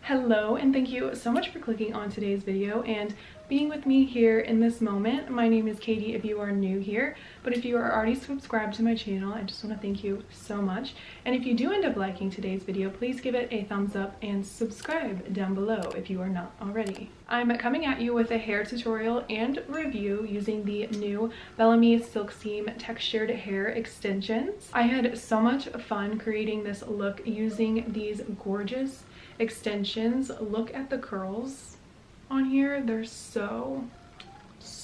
Hello, and thank you so much for clicking on today's video and being with me here in this moment. My name is Katie if you are new here, but if you are already subscribed to my channel, I just want to thank you so much. And if you do end up liking today's video, please give it a thumbs up and subscribe down below if you are not already. I'm coming at you with a hair tutorial and review using the new Bellami Silk Seam textured hair extensions. I had so much fun creating this look using these gorgeous extensions. Look at the curls on here. They're so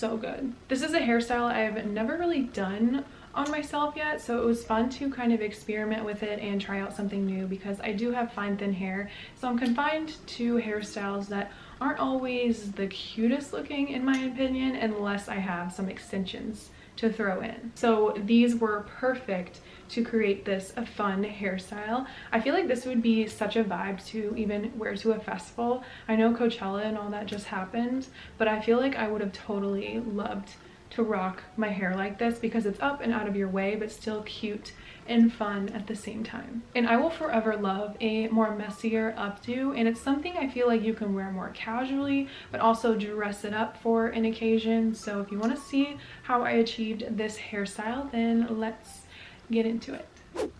good. This is a hairstyle I've never really done on myself yet, so it was fun to kind of experiment with it and try out something new because I do have fine thin hair, so I'm confined to hairstyles that aren't always the cutest looking in my opinion unless I have some extensions to throw in. So these were perfect to create this a fun hairstyle. I feel like this would be such a vibe to even wear to a festival. I know Coachella and all that just happened, but I feel like I would have totally loved to rock my hair like this because it's up and out of your way but still cute and fun at the same time. And I will forever love a more messier updo, and it's something I feel like you can wear more casually but also dress it up for an occasion. So if you want to see how I achieved this hairstyle, then let's get into it.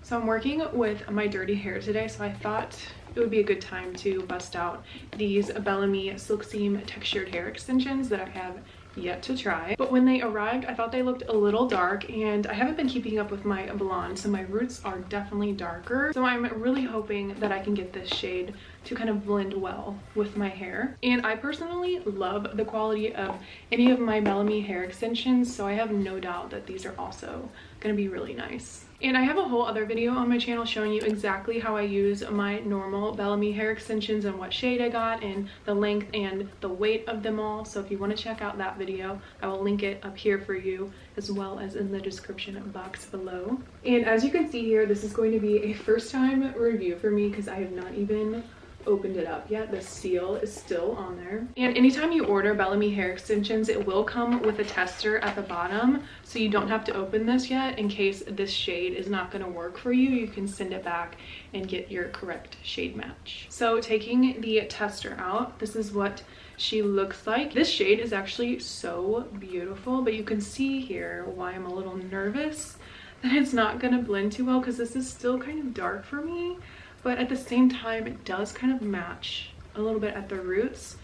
So I'm working with my dirty hair today, so I thought it would be a good time to bust out these Bellami Silk Seam textured hair extensions that I have yet to try. But when they arrived, I thought they looked a little dark, and I haven't been keeping up with my blonde, so my roots are definitely darker. So I'm really hoping that I can get this shade to kind of blend well with my hair. And I personally love the quality of any of my Bellami hair extensions, so I have no doubt that these are also gonna be really nice. And I have a whole other video on my channel showing you exactly how I use my normal Bellami hair extensions and what shade I got and the length and the weight of them all. So if you want to check out that video, I will link it up here for you as well as in the description box below. And as you can see here, this is going to be a first time review for me because I have not even opened it up yet. The seal is still on there. And anytime you order Bellami hair extensions, it will come with a tester at the bottom, so you don't have to open this yet. In case this shade is not going to work for you, you can send it back and get your correct shade match. So taking the tester out, this is what she looks like. This shade is actually so beautiful, but you can see here why I'm a little nervous that it's not going to blend too well because this is still kind of dark for me. But at the same time, it does kind of match a little bit at the roots,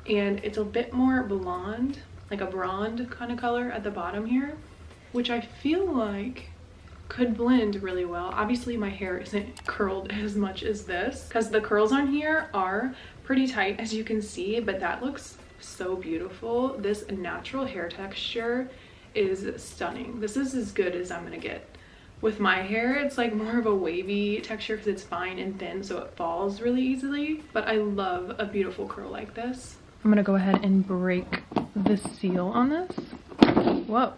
and it's a bit more blonde, like a blonde kind of color at the bottom here, which I feel like could blend really well. Obviously my hair isn't curled as much as this because the curls on here are pretty tight, as you can see, but that looks so beautiful. This natural hair texture is stunning. This is as good as I'm gonna get. With my hair, it's like more of a wavy texture because it's fine and thin, so it falls really easily. But I love a beautiful curl like this. I'm gonna go ahead and break the seal on this. Whoa.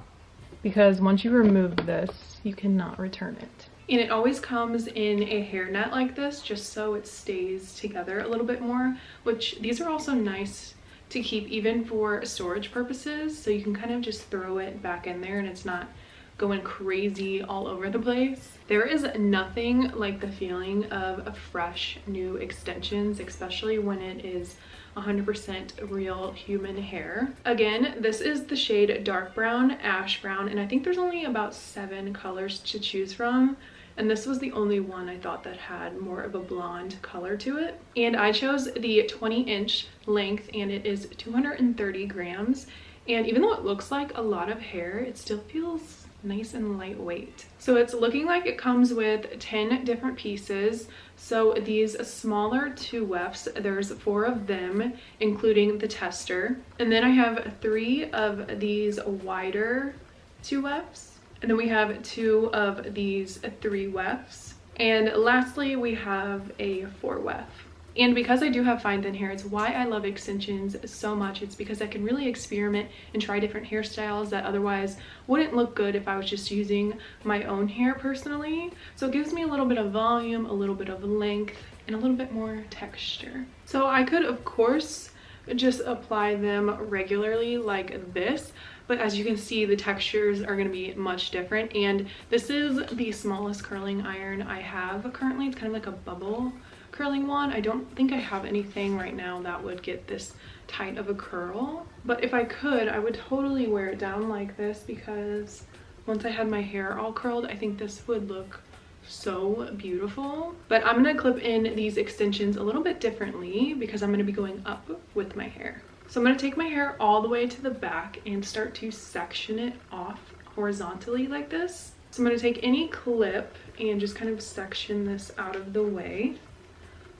Because once you remove this, you cannot return it. And it always comes in a hairnet like this, just so it stays together a little bit more, which these are also nice to keep even for storage purposes. So you can kind of just throw it back in there and it's not going crazy all over the place. There is nothing like the feeling of fresh new extensions, especially when it is 100% real human hair. Again, this is the shade dark brown, ash brown, and I think there's only about 7 colors to choose from. And this was the only one I thought that had more of a blonde color to it. And I chose the 20-inch length, and it is 230 grams. And even though it looks like a lot of hair, it still feels nice and lightweight. So it's looking like it comes with 10 different pieces. So these smaller 2 wefts, there's 4 of them, including the tester. And then I have 3 of these wider 2 wefts. And then we have 2 of these 3 wefts. And lastly, we have a 4 weft. And because I do have fine thin hair, it's why I love extensions so much. It's because I can really experiment and try different hairstyles that otherwise wouldn't look good if I was just using my own hair personally. So it gives me a little bit of volume, a little bit of length, and a little bit more texture. So I could, of course, just apply them regularly like this, but as you can see, the textures are going to be much different. And this is the smallest curling iron I have currently. It's kind of like a bubble curling wand. I don't think I have anything right now that would get this tight of a curl, but if I could, I would totally wear it down like this, because once I had my hair all curled, I think this would look so beautiful. But I'm gonna clip in these extensions a little bit differently because I'm gonna be going up with my hair. So I'm gonna take my hair all the way to the back and start to section it off horizontally like this. So I'm gonna take any clip and just kind of section this out of the way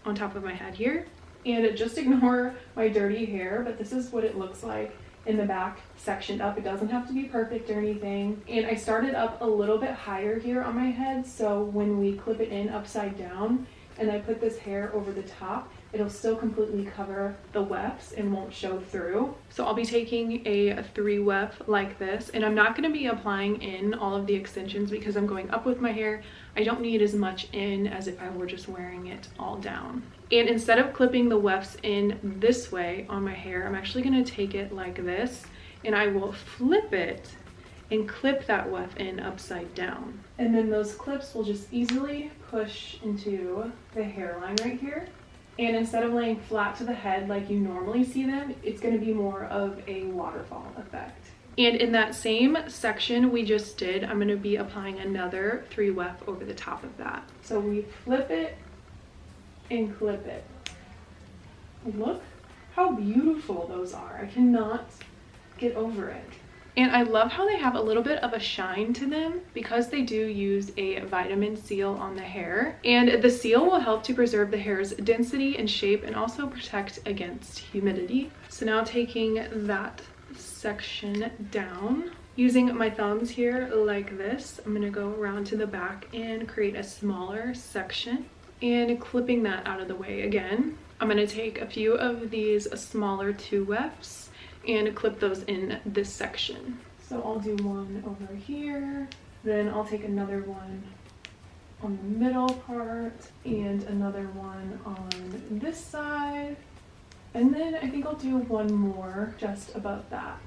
on top of my head here. And just ignore my dirty hair, but this is what it looks like in the back, sectioned up. It doesn't have to be perfect or anything. And I started up a little bit higher here on my head, so when we clip it in upside down and I put this hair over the top, it'll still completely cover the wefts and won't show through. So I'll be taking a 3 weft like this, and I'm not going to be applying in all of the extensions because I'm going up with my hair. I don't need as much in as if I were just wearing it all down. And instead of clipping the wefts in this way on my hair, I'm actually going to take it like this, and I will flip it and clip that weft in upside down. And then those clips will just easily push into the hairline right here. And instead of laying flat to the head like you normally see them, it's going to be more of a waterfall effect. And in that same section we just did, I'm going to be applying another 3 weft over the top of that. So we flip it and clip it. Look how beautiful those are. I cannot get over it. And I love how they have a little bit of a shine to them because they do use a vitamin seal on the hair. And the seal will help to preserve the hair's density and shape and also protect against humidity. So now taking that section down, using my thumbs here like this, I'm gonna go around to the back and create a smaller section and clipping that out of the way again. I'm gonna take a few of these smaller 2 wefts and clip those in this section. So I'll do one over here, then I'll take another one on the middle part and another one on this side, and then I think I'll do one more just above that.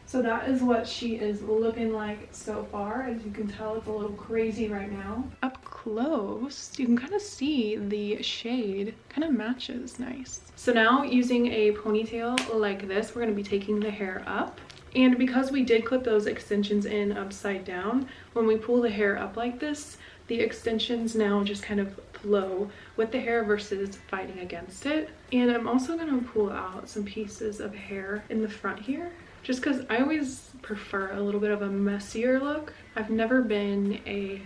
So that is what she is looking like so far. As you can tell, it's a little crazy right now. Up close, you can kind of see the shade kind of matches nice. So now using a ponytail like this, we're going to be taking the hair up. And because we did clip those extensions in upside down, when we pull the hair up like this, the extensions now just kind of flow with the hair versus fighting against it. And I'm also going to pull out some pieces of hair in the front here, just because I always prefer a little bit of a messier look. I've never been a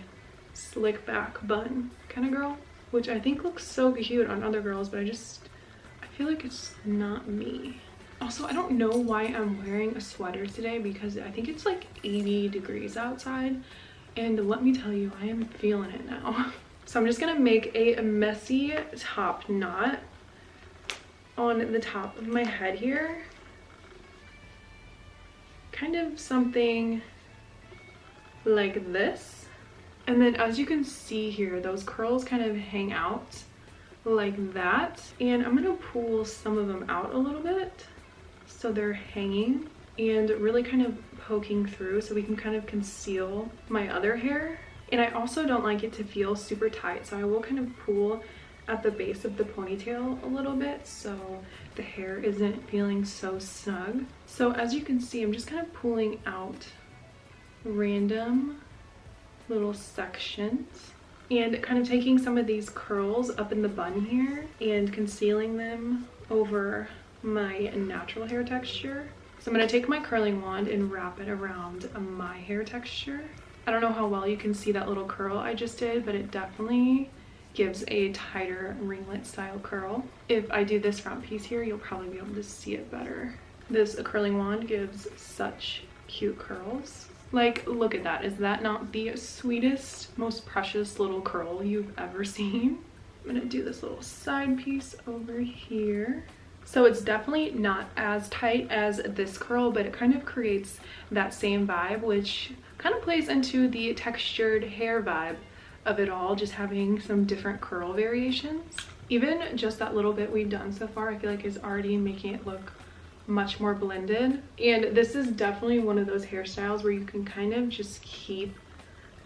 slick back bun kind of girl, which I think looks so cute on other girls, but I feel like it's not me. Also, I don't know why I'm wearing a sweater today because I think it's like 80 degrees outside, and let me tell you, I am feeling it now. So I'm just gonna make a messy top knot on the top of my head here. Kind of something like this. And then as you can see here, those curls kind of hang out like that. And I'm gonna pull some of them out a little bit so they're hanging and really kind of poking through so we can kind of conceal my other hair. And I also don't like it to feel super tight, so I will kind of pull at the base of the ponytail a little bit so the hair isn't feeling so snug. So as you can see, I'm just kind of pulling out random little sections and kind of taking some of these curls up in the bun here and concealing them over my natural hair texture. So I'm going to take my curling wand and wrap it around my hair texture. I don't know how well you can see that little curl I just did, but it definitely gives a tighter ringlet style curl. If I do this front piece here, you'll probably be able to see it better. This curling wand gives such cute curls. Like, look at that. Is that not the sweetest, most precious little curl you've ever seen? I'm gonna do this little side piece over here. So it's definitely not as tight as this curl, but it kind of creates that same vibe, which kind of plays into the textured hair vibe of it all, just having some different curl variations. Even just that little bit we've done so far, I feel like is already making it look much more blended. And this is definitely one of those hairstyles where you can kind of just keep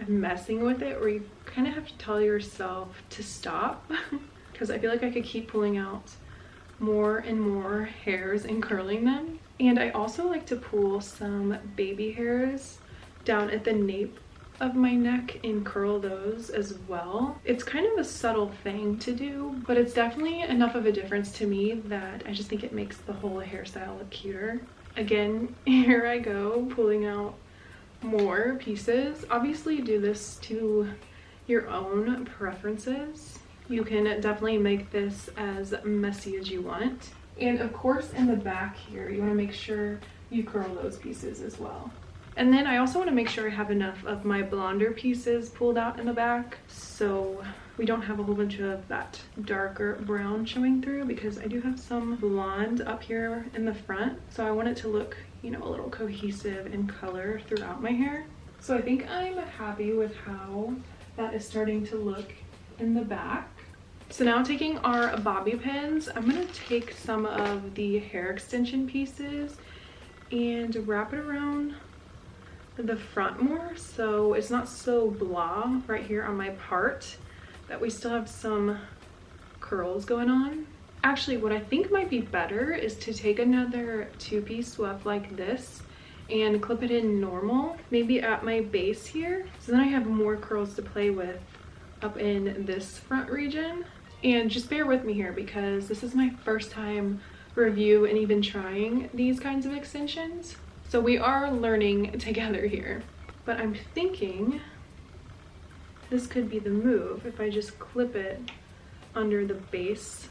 messing with it, or you kind of have to tell yourself to stop because I feel like I could keep pulling out more and more hairs and curling them. And I also like to pull some baby hairs down at the nape of my neck and curl those as well. It's kind of a subtle thing to do, but it's definitely enough of a difference to me that I just think it makes the whole hairstyle look cuter. Again, here I go pulling out more pieces. Obviously do this to your own preferences. You can definitely make this as messy as you want. And of course in the back here, you want to make sure you curl those pieces as well. And then I also want to make sure I have enough of my blonder pieces pulled out in the back so we don't have a whole bunch of that darker brown showing through, because I do have some blonde up here in the front. So I want it to look, you know, a little cohesive in color throughout my hair. So I think I'm happy with how that is starting to look in the back. So now taking our bobby pins, I'm going to take some of the hair extension pieces and wrap it around the front more so it's not so blah right here on my part, that we still have some curls going on. Actually, what I think might be better is to take another two-piece sweep like this and clip it in normal, maybe at my base here, so then I have more curls to play with up in this front region. And just bear with me here because this is my first time review and even trying these kinds of extensions, so we are learning together here. But I'm thinking this could be the move if I just clip it under the base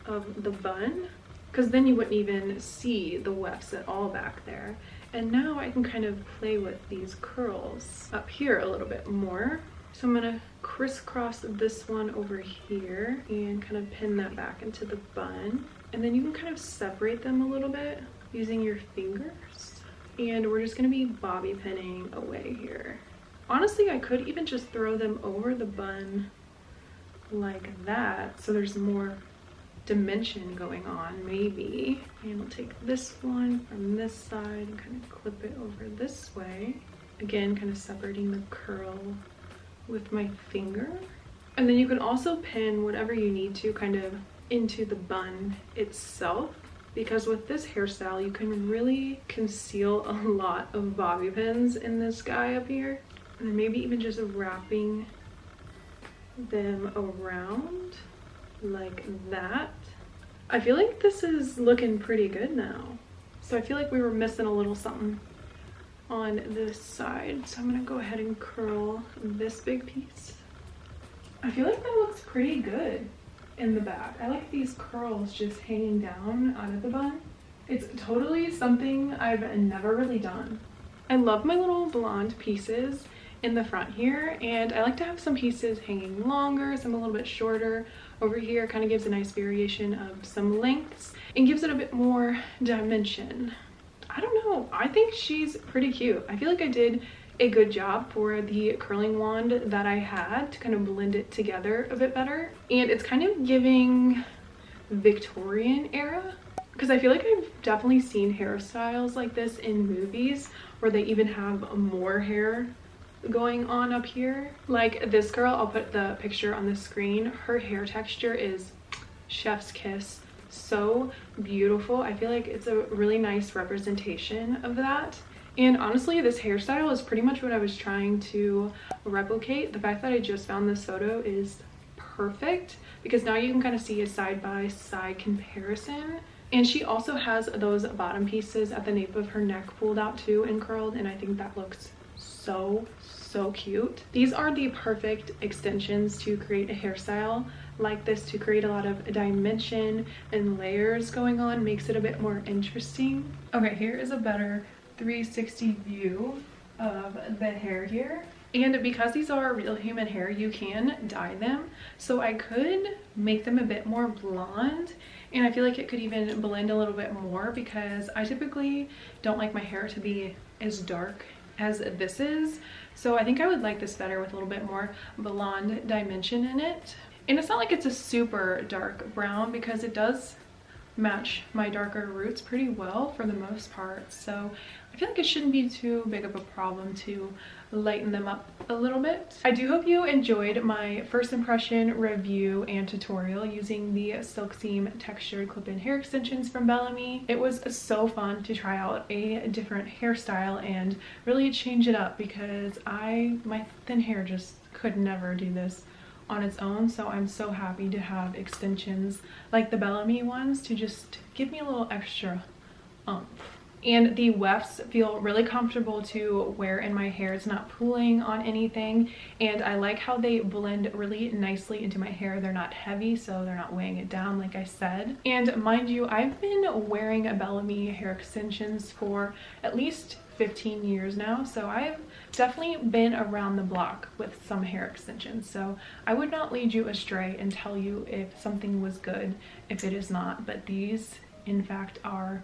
of the bun, because then you wouldn't even see the wefts at all back there. And now I can kind of play with these curls up here a little bit more. So I'm gonna crisscross this one over here and kind of pin that back into the bun. And then you can kind of separate them a little bit using your fingers. And we're just gonna be bobby pinning away here. Honestly, I could even just throw them over the bun like that, so there's more dimension going on, maybe. And we'll take this one from this side and kind of clip it over this way. Again, kind of separating the curl with my finger. And then you can also pin whatever you need to kind of into the bun itself, because with this hairstyle you can really conceal a lot of bobby pins in this guy up here. And then maybe even just wrapping them around like that. I feel like this is looking pretty good now. So I feel like we were missing a little something on this side. So I'm gonna go ahead and curl this big piece. I feel like that looks pretty good in the back. I like these curls just hanging down out of the bun. It's totally something I've never really done. I love my little blonde pieces in the front here, and I like to have some pieces hanging longer, some a little bit shorter over here. Kind of gives a nice variation of some lengths and gives it a bit more dimension. I don't know, I think she's pretty cute. I feel like I did a good job for the curling wand that I had to kind of blend it together a bit better. And it's kind of giving Victorian era, because I feel like I've definitely seen hairstyles like this in movies where they even have more hair going on up here. Like this girl, I'll put the picture on the screen. Her hair texture is chef's kiss. So beautiful. I feel like it's a really nice representation of that. And honestly, this hairstyle is pretty much what I was trying to replicate. The fact that I just found this photo is perfect, because now you can kind of see a side-by-side comparison. And she also has those bottom pieces at the nape of her neck pulled out too and curled, and I think that looks so cute. These are the perfect extensions to create a hairstyle like this, to create a lot of dimension and layers going on. Makes it a bit more interesting. Okay, here is a better 360 view of the hair here. And because these are real human hair, you can dye them. So I could make them a bit more blonde, and I feel like it could even blend a little bit more, because I typically don't like my hair to be as dark as this is. So I think I would like this better with a little bit more blonde dimension in it. And it's not like it's a super dark brown, because it does match my darker roots pretty well for the most part. So I feel like it shouldn't be too big of a problem to lighten them up a little bit. I do hope you enjoyed my first impression review and tutorial using the silk seam textured clip-in hair extensions from Bellami. It was so fun to try out a different hairstyle and really change it up because my thin hair just could never do this on its own, so I'm so happy to have extensions like the Bellami ones to just give me a little extra oomph. And the wefts feel really comfortable to wear in my hair. It's not pulling on anything, and I like how they blend really nicely into my hair. They're not heavy, so they're not weighing it down like I said. And mind you, I've been wearing Bellami hair extensions for at least 15 years now, so I've definitely been around the block with some hair extensions, so I would not lead you astray and tell you if something was good if it is not. But these in fact are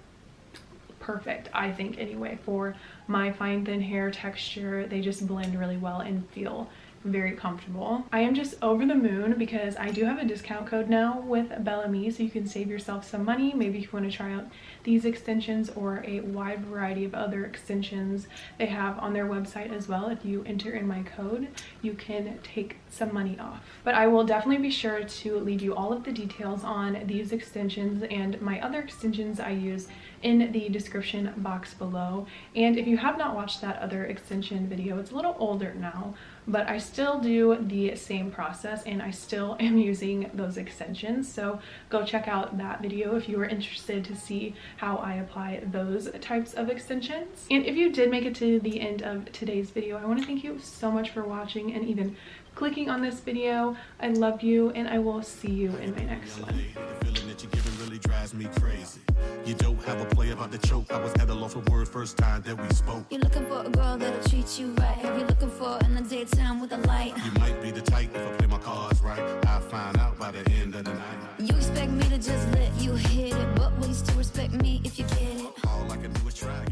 perfect, I think anyway, for my fine thin hair texture. They just blend really well and feel very comfortable. I am just over the moon because I do have a discount code now with Bellami, so you can save yourself some money. Maybe if you want to try out these extensions or a wide variety of other extensions they have on their website as well. If you enter in my code, you can take some money off. But I will definitely be sure to leave you all of the details on these extensions and my other extensions I use in the description box below. And if you have not watched that other extension video, it's a little older now, but I still do the same process and I still am using those extensions, so go check out that video if you are interested to see how I apply those types of extensions. And if you did make it to the end of today's video, I want to thank you so much for watching and even clicking on this video. I love you, and I will see you in my next one. Drives me crazy. You don't have a play about the choke. I was at a loss for words first time that we spoke. You're looking for a girl that'll treat you right. Have you looking for in the daytime with a light? You might be the type if I play my cards right. I'll find out by the end of the night. You expect me to just let you hit it, but will you still respect me if you get it? All I can do is try.